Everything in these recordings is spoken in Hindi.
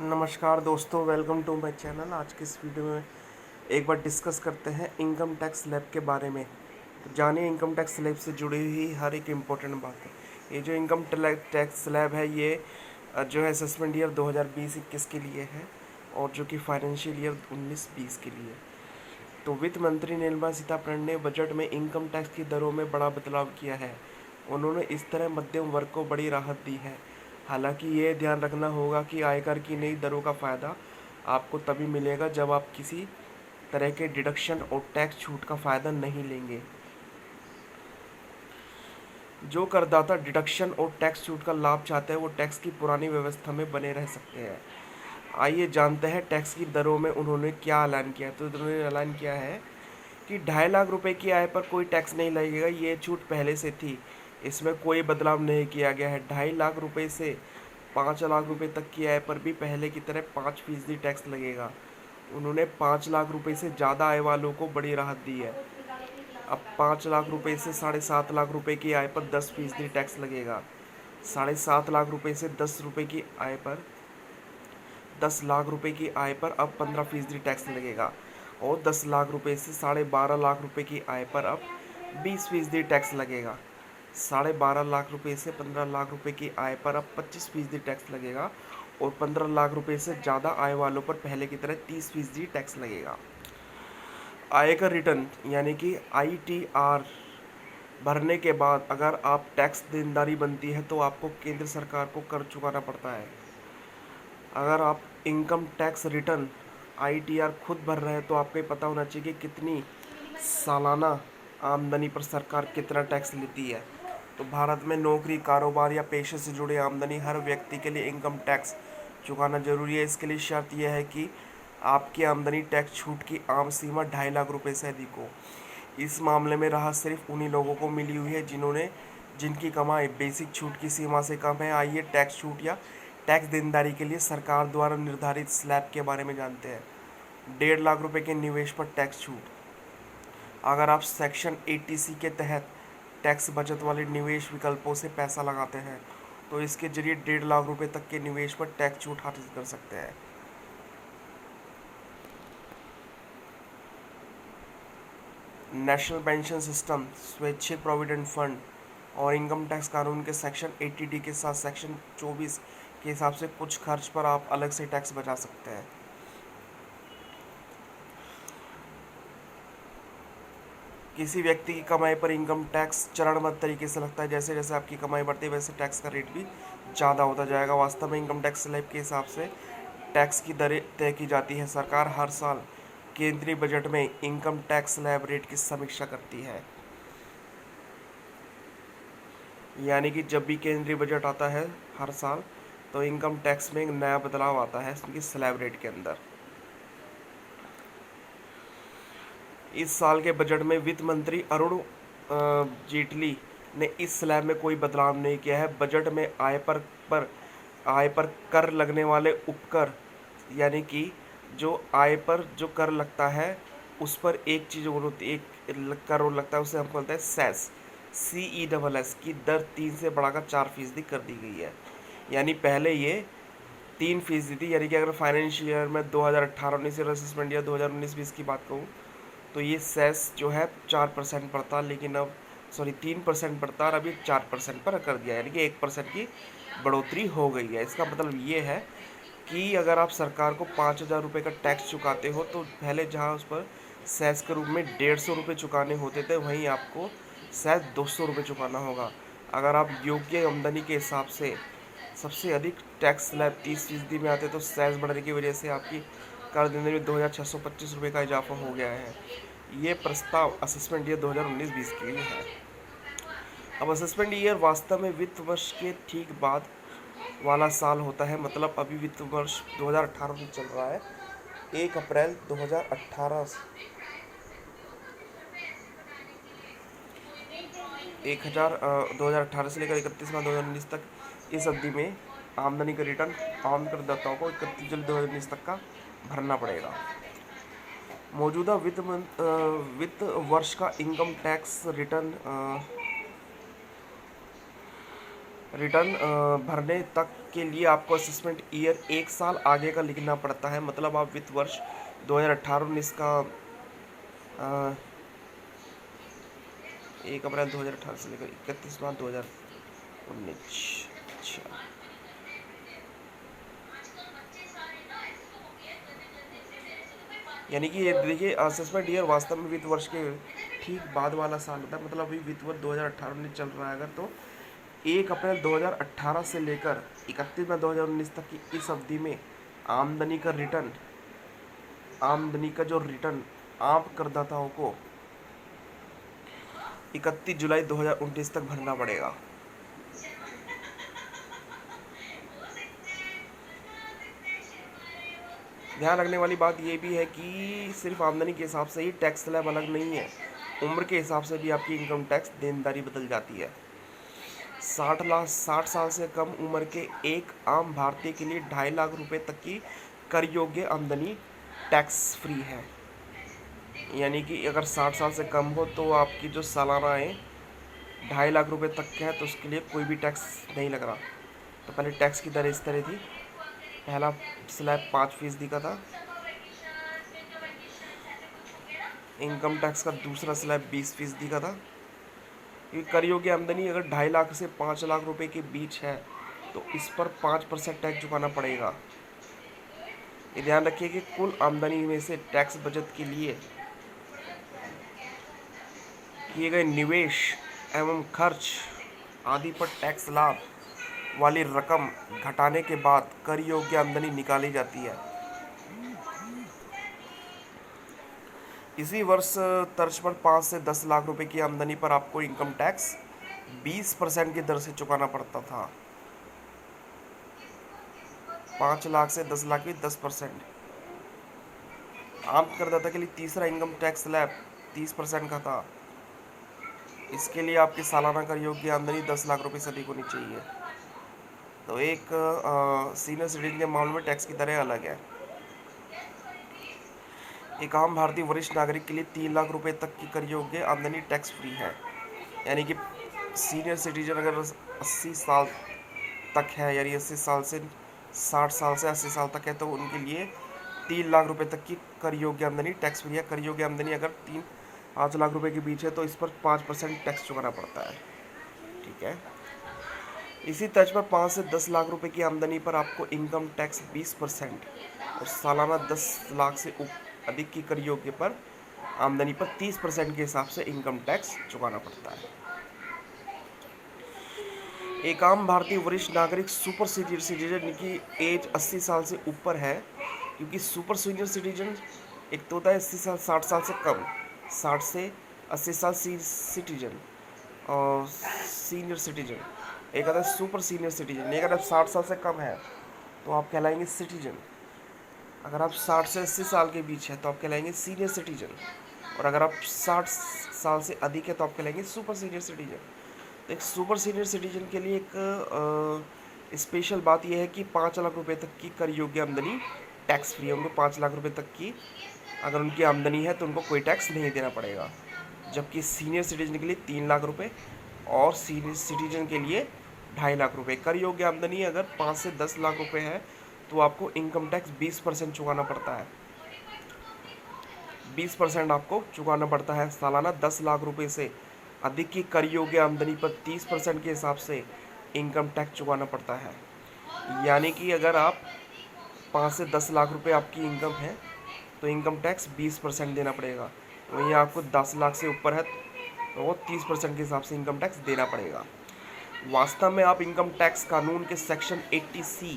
नमस्कार दोस्तों, वेलकम टू माय चैनल। आज की इस वीडियो में एक बार डिस्कस करते हैं इनकम टैक्स स्लैब के बारे में। तो जानिए इनकम टैक्स स्लैब से जुड़ी हुई हर एक इम्पोर्टेंट बात है। ये जो इनकम टैक्स स्लैब है ये जो है असेसमेंट ईयर 2020-21 के लिए है और जो कि फाइनेंशियल ईयर 19-20 के लिए। तो वित्त मंत्री निर्मला सीतारमण ने बजट में इनकम टैक्स की दरों में बड़ा बदलाव किया है। उन्होंने इस तरह मध्यम वर्ग को बड़ी राहत दी है। हालांकि ये ध्यान रखना होगा कि आयकर की नई दरों का फ़ायदा आपको तभी मिलेगा जब आप किसी तरह के डिडक्शन और टैक्स छूट का फ़ायदा नहीं लेंगे। जो करदाता डिडक्शन और टैक्स छूट का लाभ चाहते हैं वो टैक्स की पुरानी व्यवस्था में बने रह सकते हैं। आइए जानते हैं टैक्स की दरों में उन्होंने क्या ऐलान किया। तो उन्होंने ऐलान किया है कि 2.5 लाख रुपए की आय पर कोई टैक्स नहीं लगेगा। ये छूट पहले से थी, इसमें कोई बदलाव नहीं किया गया है। 2.5 लाख रुपए से 5 लाख रुपए तक की आय पर भी पहले की तरह 5% टैक्स लगेगा। उन्होंने 5 लाख रुपए से ज़्यादा आय वालों को बड़ी राहत दी है। अब 5 लाख रुपए से 7.5 लाख रुपए की आय पर 10% टैक्स लगेगा। 7.5 लाख रुपए से 10 लाख रुपए की आय पर अब 15% टैक्स लगेगा और 10 लाख रुपए से 12.5 लाख रुपए की आय पर अब 20% टैक्स लगेगा। 12.5 लाख रुपए से 15 लाख रुपए की आय पर अब 25% टैक्स लगेगा और 15 लाख रुपए से ज़्यादा आय वालों पर पहले की तरह 30% टैक्स लगेगा। आयकर रिटर्न यानी कि ITR भरने के बाद अगर आप टैक्स देनदारी बनती है तो आपको केंद्र सरकार को कर चुकाना पड़ता है। अगर आप इनकम टैक्स रिटर्न ITR खुद भर रहे हैं तो आपको ये पता होना चाहिए कि कितनी सालाना आमदनी पर सरकार कितना टैक्स लेती है। तो भारत में नौकरी, कारोबार या पेशे से जुड़े आमदनी हर व्यक्ति के लिए इनकम टैक्स चुकाना जरूरी है। इसके लिए शर्त यह है कि आपकी आमदनी टैक्स छूट की आम सीमा 2.5 लाख रुपए से अधिक हो। इस मामले में राहत सिर्फ उन्हीं लोगों को मिली हुई है जिनकी कमाई बेसिक छूट की सीमा से कम है। आइए टैक्स छूट या टैक्स देनदारी के लिए सरकार द्वारा निर्धारित स्लैब के बारे में जानते हैं। 1.5 लाख रुपए के निवेश पर टैक्स छूट। अगर आप सेक्शन 80C के तहत टैक्स बचत वाले निवेश विकल्पों से पैसा लगाते हैं तो इसके जरिए 1.5 लाख रुपए तक के निवेश पर टैक्स छूट हासिल कर सकते हैं। नेशनल पेंशन सिस्टम, स्वैच्छिक प्रोविडेंट फंड और इनकम टैक्स कानून के सेक्शन 80D के साथ सेक्शन 24 के हिसाब से कुछ खर्च पर आप अलग से टैक्स बचा सकते हैं। किसी व्यक्ति की कमाई पर इनकम टैक्स चरणबद्ध तरीके से लगता है। जैसे जैसे आपकी कमाई बढ़ती है वैसे टैक्स का रेट भी ज़्यादा होता जाएगा। वास्तव में इनकम टैक्स स्लैब के हिसाब से टैक्स की दरें तय की जाती है। सरकार हर साल केंद्रीय बजट में इनकम टैक्स स्लैब रेट की समीक्षा करती है। यानी कि जब भी केंद्रीय बजट आता है हर साल तो इनकम टैक्स में एक नया बदलाव आता है इसकी स्लैब रेट के अंदर। इस साल के बजट में वित्त मंत्री अरुण जेटली ने इस स्लैब में कोई बदलाव नहीं किया है। बजट में आय पर कर लगने वाले उपकर यानी कि जो आय पर जो कर लगता है उस पर एक चीज़ और होती है, एक कर और लगता है, उसे हम बोलते हैं सेस, CESS की दर 3 से बढ़ाकर 4% कर दी गई है। यानी पहले ये 3% थी। यानी कि अगर फाइनेंशियल ईयर में 2018-19 असेसमेंट या 2019-20 की बात कहूँ तो ये सेस जो है 4% पड़ता, लेकिन अब 3% पड़ता और अभी 4% पर कर दिया। यानी कि 1% की बढ़ोतरी हो गई है। इसका मतलब ये है कि अगर आप सरकार को 5,000 रुपये का टैक्स चुकाते हो तो पहले जहाँ उस पर सेस के रूप में 150 रुपये चुकाने होते थे वहीं आपको सेस 200 रुपये चुकाना होगा। अगर आप योग्य आमदनी के हिसाब से सबसे अधिक टैक्स स्लैब 30% में आते तो सेस बढ़ने की वजह से आपकी कर देने में 2,625 रुपये का इजाफा हो गया है। ये प्रस्ताव असेसमेंट ईयर 2019-20 के लिए है। अब असेसमेंट ईयर वास्तव में वित्त वर्ष के ठीक बाद वाला साल होता है। मतलब अभी वित्त वर्ष 2018 में चल रहा है। 1 अप्रैल 2018 2018 से लेकर 31 मार्च 2019 तक इस अवधि में आमदनी का रिटर्न आम करदाताओं को 31 जुलाई 2019 तक का भरना पड़ेगा। मौजूदा वित्त वर्ष का इनकम टैक्स रिटर्न रिटर्न भरने तक के लिए आपको असेसमेंट ईयर 1 साल आगे का लिखना पड़ता है। मतलब आप वित्त वर्ष 2018-19 का 1 अप्रैल 2018 से लेकर 31 मार्च 2019। अच्छा, यानी कि ये देखिए असेसमेंट ईयर वास्तव में वित्त वर्ष के ठीक बाद वाला साल होता है। मतलब अभी वित्त वर्ष 2018-19 चल रहा है अगर, तो 1 अप्रैल 2018 से लेकर 31 मई 2019 तक की इस अवधि में आमदनी का रिटर्न, आमदनी का जो रिटर्न आप करदाताओं को 31 जुलाई 2019 तक भरना पड़ेगा। ध्यान रखने वाली बात यह भी है कि सिर्फ आमदनी के हिसाब से ही टैक्स स्लैब अलग नहीं है, उम्र के हिसाब से भी आपकी इनकम टैक्स देनदारी बदल जाती है। 60 साल से कम उम्र के एक आम भारतीय के लिए 2.5 लाख रुपए तक की कर योग्य आमदनी टैक्स फ्री है। यानी कि अगर 60 साल से कम हो तो आपकी जो सालाना आय 2.5 लाख रुपए तक है तो उसके लिए कोई भी टैक्स नहीं लग रहा। तो पहले टैक्स की दर इस तरह थी, पहला स्लैब 5% का था, इनकम टैक्स का दूसरा स्लैब 20% का था। क्योंकि कर योग्य आमदनी अगर 2.5 लाख से 5 लाख रुपए के बीच है तो इस पर 5% टैक्स चुकाना पड़ेगा। ये ध्यान रखिए कि कुल आमदनी में से टैक्स बचत के लिए किए गए निवेश एवं खर्च आदि पर टैक्स लाभ वाली रकम घटाने के बाद कर योग्य आमदनी निकाली जाती है। इसी वर्ष तर्ज पर 5 से 10 लाख रुपए की आमदनी पर आपको इनकम टैक्स 20% की दर से चुकाना पड़ता था। 5 लाख से 10 लाख की 10%। आम करदाता के लिए तीसरा इनकम टैक्स स्लैब 30% का था। इसके लिए आपकी सालाना कर योग्य आमदनी 10 लाख रुपए से अधिक होनी चाहिए। तो एक सीनियर सिटीजन के मामले में टैक्स की दरें अलग है। एक आम भारतीय वरिष्ठ नागरिक के लिए 3 लाख रुपए तक की कर योग्य आमदनी टैक्स फ्री है। यानी कि सीनियर सिटीजन अगर 80 साल तक है, यानी 80 साल से 60 साल से 80 साल तक है, तो उनके लिए 3 लाख रुपए तक की कर योग्य आमदनी टैक्स फ्री है। कर योग्य आमदनी अगर 5 लाख रुपए के बीच है तो इस पर 5% टैक्स चुकाना पड़ता है। ठीक है। इसी तर्ज पर 5 से 10 लाख रुपए की आमदनी पर आपको इनकम टैक्स 20% और सालाना 10 लाख से अधिक की कर योग्य पर आमदनी पर 30% के हिसाब से इनकम टैक्स चुकाना पड़ता है। एक आम भारतीय वरिष्ठ नागरिक सुपर सीनियर सिटीजन की एज 80 साल से ऊपर है, क्योंकि सुपर सीनियर सिटीजन एक तो होता है 80 साल 60 साल से कम, 60 से 80 साल सिटीजन और सीनियर सिटीजन, एक आता है सुपर सीनियर सिटीजन। एक अगर 60 साल से कम है तो आप कहलाएंगे सिटीजन, अगर आप 60 से 80 साल के बीच है तो आप कहलाएंगे सीनियर सिटीजन, और अगर आप 60 साल से अधिक है तो आप कहलाएंगे सुपर सीनियर सिटीजन। तो एक सुपर सीनियर सिटीजन के लिए एक स्पेशल बात यह है कि 5 लाख रुपए तक की कर योग्य आमदनी टैक्स फ्री है। उनको 5 लाख रुपए तक की अगर उनकी आमदनी है तो उनको कोई टैक्स नहीं देना पड़ेगा, जबकि सीनियर सिटीजन के लिए 3 लाख रुपए और सीनियर सिटीजन के लिए 2.5 लाख रुपए। कर योग्य आमदनी अगर 5 से 10 लाख रुपए है तो आपको इनकम टैक्स 20% चुकाना पड़ता है। 20% आपको चुकाना पड़ता है। सालाना 10 लाख रुपए से अधिक की कर योग्य आमदनी पर 30% के हिसाब से इनकम टैक्स चुकाना पड़ता है। यानी कि अगर आप 5 से 10 लाख रुपए आपकी इनकम है तो इनकम टैक्स 20% देना पड़ेगा। वहीं आपको 10 लाख से ऊपर है तो वो 30% के हिसाब से इनकम टैक्स देना पड़ेगा। वास्तव में आप इनकम टैक्स कानून के सेक्शन 80C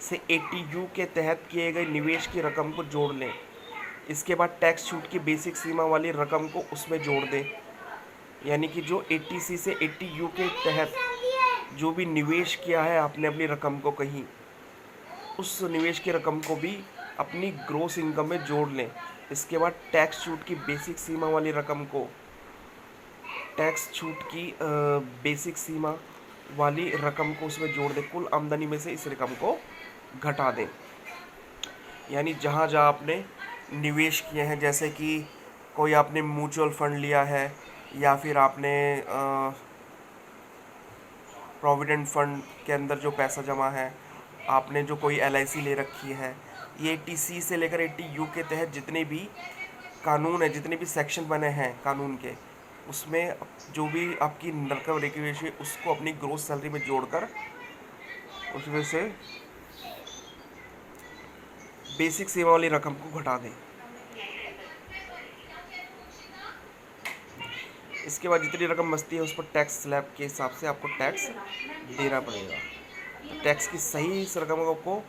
से 80U के तहत किए गए निवेश की रकम को जोड़ लें। इसके बाद टैक्स छूट की बेसिक सीमा वाली रकम को उसमें जोड़ दें। यानी कि जो 80C से 80U के तहत जो भी निवेश किया है आपने अपनी रकम को कहीं, उस निवेश की रकम को भी अपनी ग्रोस इनकम में जोड़ लें। इसके बाद टैक्स छूट की बेसिक सीमा वाली रकम को टैक्स छूट की बेसिक सीमा वाली रकम को उसमें जोड़ दें। कुल आमदनी में से इस रकम को घटा दें। यानी जहाँ जहाँ आपने निवेश किए हैं, जैसे कि कोई आपने म्यूचुअल फंड लिया है या फिर आपने प्रोविडेंट फंड के अंदर जो पैसा जमा है, आपने जो कोई LIC ले रखी है, ये 80C से लेकर 80U के तहत जितने भी कानून है, जितने भी सेक्शन बने हैं कानून के, उसमें जो भी आपकी रकम रखी हुई है उसको अपनी ग्रोस सैलरी में जोड़कर उसमें से बेसिक सेवा वाली रकम को घटा दें। इसके बाद जितनी रकम बचती है उस पर टैक्स स्लैब के हिसाब से आपको टैक्स देना पड़ेगा। तो टैक्स की सही इस रकम को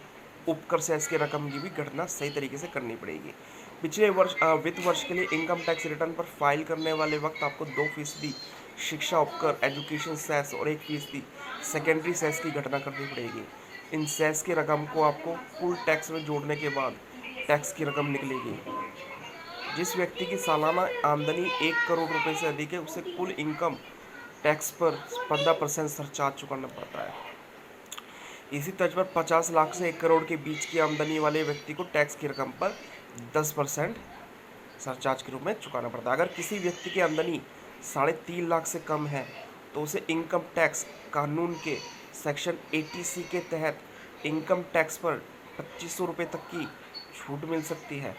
उपकर सेस की रकम की भी गणना सही तरीके से करनी पड़ेगी। पिछले वित्त वर्ष के लिए इनकम टैक्स रिटर्न पर फाइल करने वाले वक्त आपको 2% शिक्षा उपकर एजुकेशन सेस और 1% सेकेंडरी सेस की गणना करनी पड़ेगी। इन सेस की रकम को आपको कुल टैक्स में जोड़ने के बाद टैक्स की रकम निकलेगी। जिस व्यक्ति की सालाना आमदनी 1 करोड़ रुपए से अधिक है उसे कुल इनकम टैक्स पर 15% सरचार्ज चुकाना पड़ता है। इसी तर्ज पर 50 लाख से 1 करोड़ के बीच की आमदनी वाले व्यक्ति को टैक्स की रकम पर 10% सरचार्ज के रूप में चुकाना पड़ता है। अगर किसी व्यक्ति की आमदनी 3.5 लाख से कम है तो उसे इनकम टैक्स कानून के सेक्शन 80C के तहत इनकम टैक्स पर 2500 रुपये तक की छूट मिल सकती है।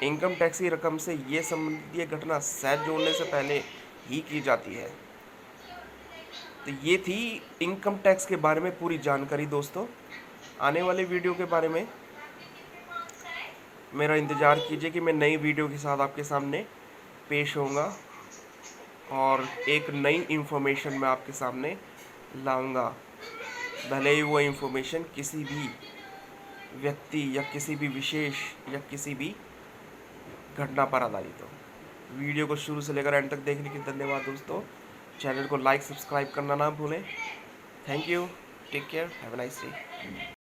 इनकम टैक्स की रकम से ये संबंधित घटना सेस जोड़ने से पहले ही की जाती है। तो ये थी इनकम टैक्स के बारे में पूरी जानकारी दोस्तों। आने वाले वीडियो के बारे में मेरा इंतज़ार कीजिए कि मैं नई वीडियो के साथ आपके सामने पेश होऊंगा और एक नई इन्फॉर्मेशन मैं आपके सामने लाऊंगा, भले ही वो इन्फॉर्मेशन किसी भी व्यक्ति या किसी भी विशेष या किसी भी घटना पर आधारित हो। वीडियो को शुरू से लेकर एंड तक देखने के लिए धन्यवाद दोस्तों। चैनल को लाइक सब्सक्राइब करना ना भूलें। Thank you, take care, have a nice day.